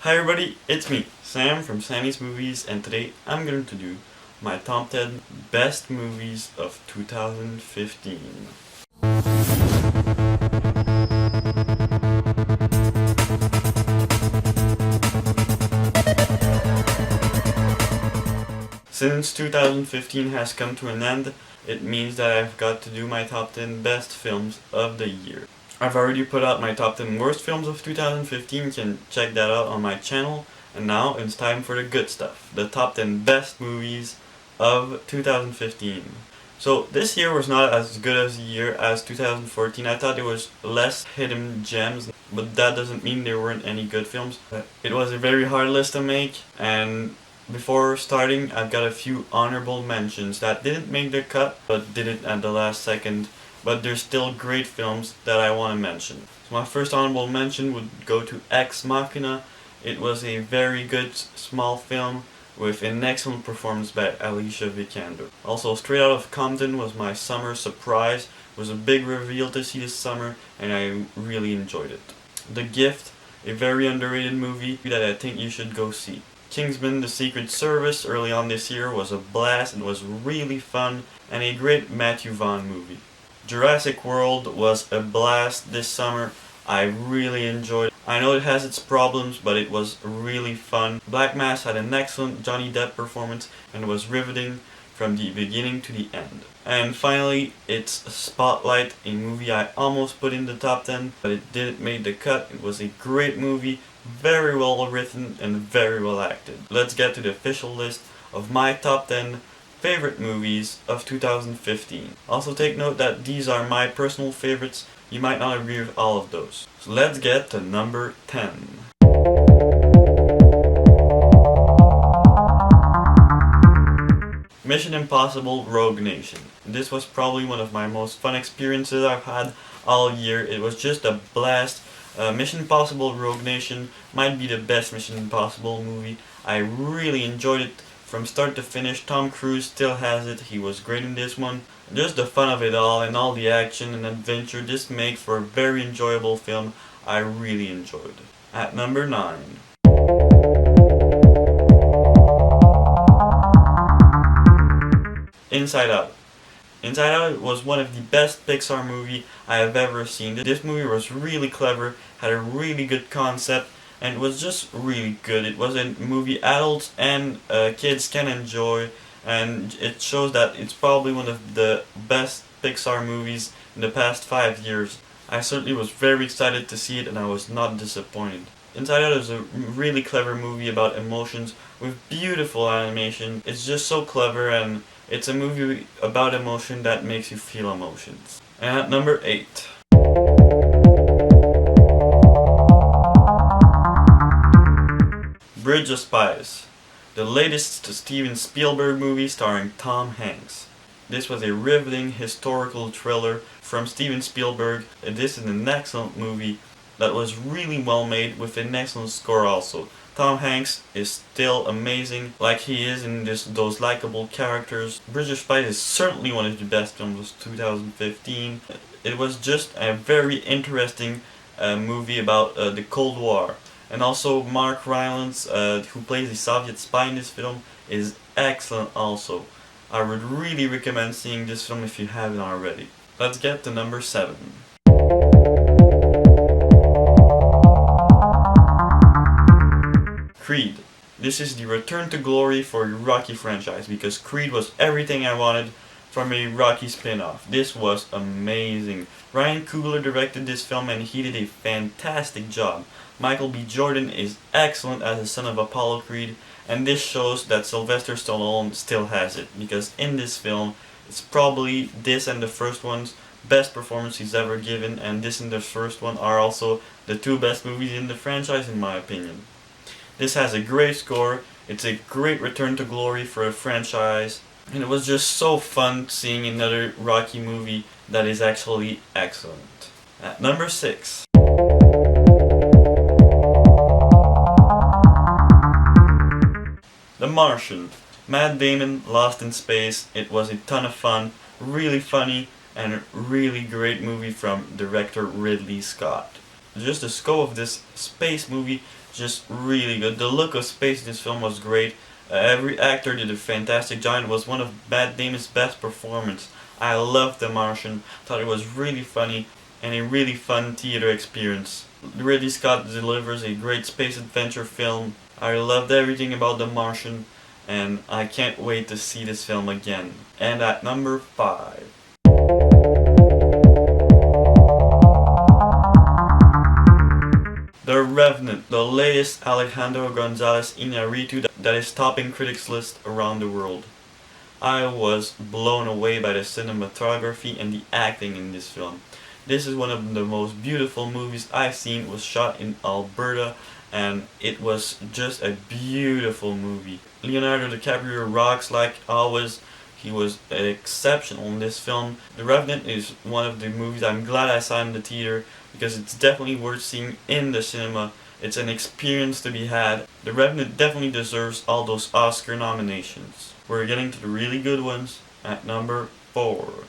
Hi everybody, it's me, Sam from Sammy's Movies, and today I'm going to do my top 10 best movies of 2015. Since 2015 has come to an end, it means that I've got to do my top 10 best films of the year. I've already put out my top 10 worst films of 2015, you can check that out on my channel. And now it's time for the good stuff, the top 10 best movies of 2015. So this year was not as good as a year as 2014. I thought there was less hidden gems, but that doesn't mean there weren't any good films. It was a very hard list to make, and before starting, I've got a few honorable mentions that didn't make the cut, but did it at the last second. But there's still great films that I want to mention. So my first honorable mention would go to Ex Machina. It was a very good small film with an excellent performance by Alicia Vikander. Also, Straight Outta Compton was my summer surprise. It was a big reveal to see this summer, and I really enjoyed it. The Gift, a very underrated movie that I think you should go see. Kingsman: The Secret Service early on this year was a blast. It was really fun and a great Matthew Vaughn movie. Jurassic World was a blast this summer. I really enjoyed it. I know it has its problems, but it was really fun. Black Mass had an excellent Johnny Depp performance and was riveting from the beginning to the end. And finally, it's Spotlight, a movie I almost put in the top 10, but it didn't make the cut. It was a great movie, very well written and very well acted. Let's get to the official list of my top 10 favorite movies of 2015. Also take note that these are my personal favorites. You might not agree with all of those. So let's get to number 10. Mission Impossible: Rogue Nation. This was probably one of my most fun experiences I've had all year. It was just a blast. Mission Impossible: Rogue Nation might be the best Mission Impossible movie. I really enjoyed it from start to finish. Tom Cruise still has it. He was great in this one. Just the fun of it all and all the action and adventure just make for a very enjoyable film I really enjoyed. At number 9. Inside Out. Inside Out was one of the best Pixar movies I have ever seen. This movie was really clever, had a really good concept, and it was just really good. It was a movie adults and kids can enjoy, and it shows that it's probably one of the best Pixar movies in the past 5 years. I certainly was very excited to see it, and I was not disappointed. Inside Out is a really clever movie about emotions with beautiful animation. It's just so clever, and it's a movie about emotion that makes you feel emotions. And at number 8. Bridge of Spies, the latest Steven Spielberg movie starring Tom Hanks. This was a riveting historical thriller from Steven Spielberg. This is an excellent movie that was really well made with an excellent score also. Tom Hanks is still amazing, like he is in those likable characters. Bridge of Spies is certainly one of the best films of 2015. It was just a very interesting movie about the Cold War. And also Mark Rylance, who plays the Soviet spy in this film, is excellent also. I would really recommend seeing this film if you haven't already. Let's get to number 7. Creed. This is the return to glory for the Rocky franchise, because Creed was everything I wanted from a Rocky spin-off. This was amazing. Ryan Coogler directed this film and he did a fantastic job. Michael B. Jordan is excellent as the son of Apollo Creed, and this shows that Sylvester Stallone still has it, because in this film, it's probably this and the first one's best performance he's ever given, and this and the first one are also the two best movies in the franchise in my opinion. This has a great score, it's a great return to glory for a franchise, and it was just so fun seeing another Rocky movie that is actually excellent. At number 6. The Martian. Matt Damon, Lost in Space. It was a ton of fun, really funny, and a really great movie from director Ridley Scott. Just the scope of this space movie just really good. The look of space in this film was great. Every actor did a fantastic job. It was one of Matt Damon's best performances. I loved The Martian. Thought it was really funny and a really fun theater experience. Ridley Scott delivers a great space adventure film. I loved everything about The Martian, and I can't wait to see this film again. And at number 5. The Revenant, the latest Alejandro González Iñárritu that is topping critics' list around the world. I was blown away by the cinematography and the acting in this film. This is one of the most beautiful movies I've seen. It was shot in Alberta, and it was just a beautiful movie. Leonardo DiCaprio rocks like always. He was exceptional in this film. The Revenant is one of the movies I'm glad I saw in the theater because it's definitely worth seeing in the cinema. It's an experience to be had. The Revenant definitely deserves all those Oscar nominations. We're getting to the really good ones at number 4.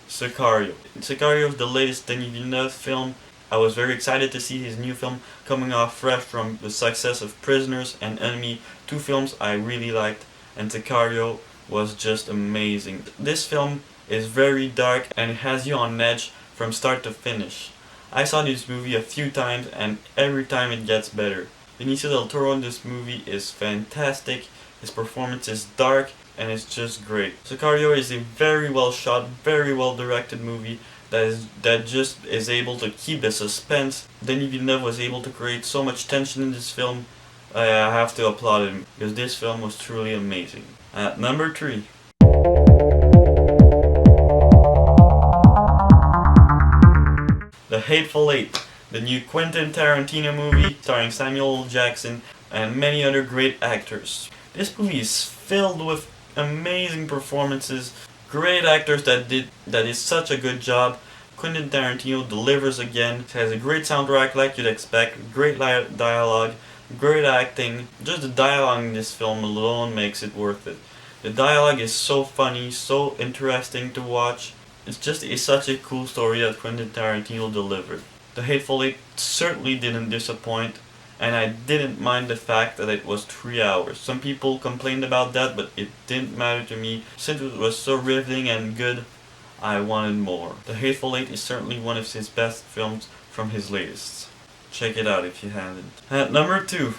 Sicario. Sicario is the latest Denis Villeneuve film. I was very excited to see his new film coming off fresh from the success of Prisoners and Enemy, 2 films I really liked, and Sicario was just amazing. This film is very dark and it has you on edge from start to finish. I saw this movie a few times and every time it gets better. Benicio del Toro in this movie is fantastic, his performance is dark and it's just great. Sicario is a very well shot, very well directed movie that just is able to keep the suspense. Denis Villeneuve was able to create so much tension in this film. I have to applaud him because this film was truly amazing. At number 3. The Hateful Eight, the new Quentin Tarantino movie starring Samuel L. Jackson and many other great actors. This movie is filled with amazing performances, great actors that is such a good job. Quentin Tarantino delivers again. It has a great soundtrack like you'd expect, great dialogue, great acting. Just the dialogue in this film alone makes it worth it. The dialogue is so funny, so interesting to watch. It's just such a cool story that Quentin Tarantino delivered. The Hateful Eight certainly didn't disappoint, and I didn't mind the fact that it was 3 hours. Some people complained about that, but it didn't matter to me. Since it was so riveting and good, I wanted more. The Hateful Eight is certainly one of his best films from his latest. Check it out if you haven't. At number 2.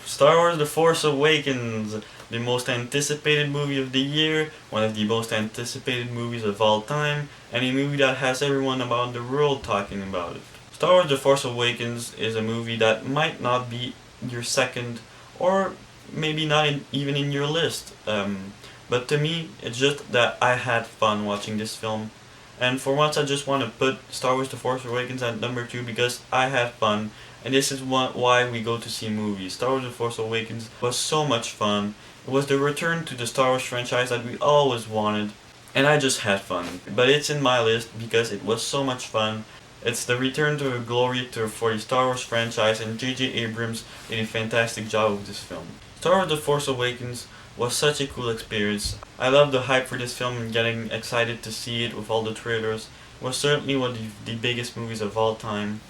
Star Wars The Force Awakens, the most anticipated movie of the year, one of the most anticipated movies of all time, and a movie that has everyone around the world talking about it. Star Wars The Force Awakens is a movie that might not be your second, or maybe not even in your list, but to me, it's just that I had fun watching this film. And for once I just want to put Star Wars The Force Awakens at number 2 because I had fun. And this is why we go to see movies. Star Wars The Force Awakens was so much fun. It was the return to the Star Wars franchise that we always wanted. And I just had fun. But it's in my list because it was so much fun. It's the return to glory for the Star Wars franchise, and J.J. Abrams did a fantastic job with this film. Star Wars The Force Awakens was such a cool experience. I love the hype for this film and getting excited to see it with all the trailers. It was certainly one of the biggest movies of all time.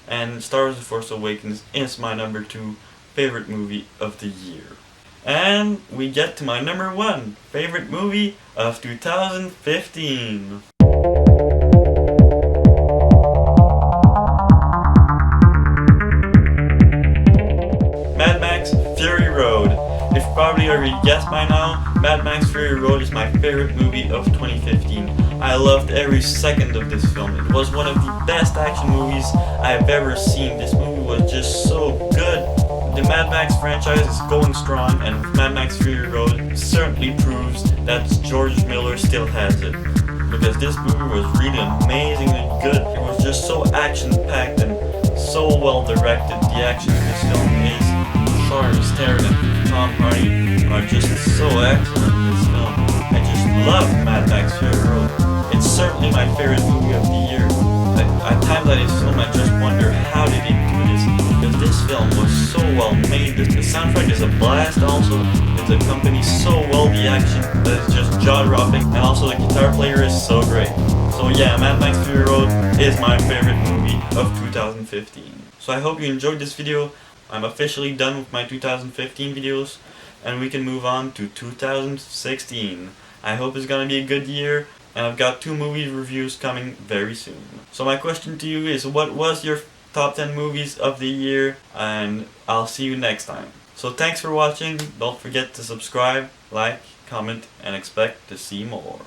And Star Wars The Force Awakens is my number 2 favorite movie of the year. And we get to my number 1 favorite movie of 2015. Mad Max Fury Road. If you probably already guessed by now, Mad Max Fury Road is my favorite movie of 2015. I loved every second of this film. It was one of the best action movies I've ever seen. This movie was just so good. The Mad Max franchise is going strong, and Mad Max Fury Road certainly proves that George Miller still has it. Because this movie was really amazingly good. It was just so action-packed and so well directed. The action in this film is Charlize Theron and Tom Hardy are just so excellent in this film. I just love Mad Max Fury Road. It's certainly my favorite movie of the year. At times I just wonder how did he do this, because this film was so well made, the soundtrack is a blast also, it accompanies so well the action that it's just jaw-dropping, and also the guitar player is so great. So yeah, Mad Max Fury Road is my favorite movie of 2015. So I hope you enjoyed this video. I'm officially done with my 2015 videos, and we can move on to 2016. I hope it's gonna be a good year, and I've got 2 movie reviews coming very soon. So my question to you is, what was your top 10 movies of the year? And I'll see you next time. So thanks for watching. Don't forget to subscribe, like, comment, and expect to see more.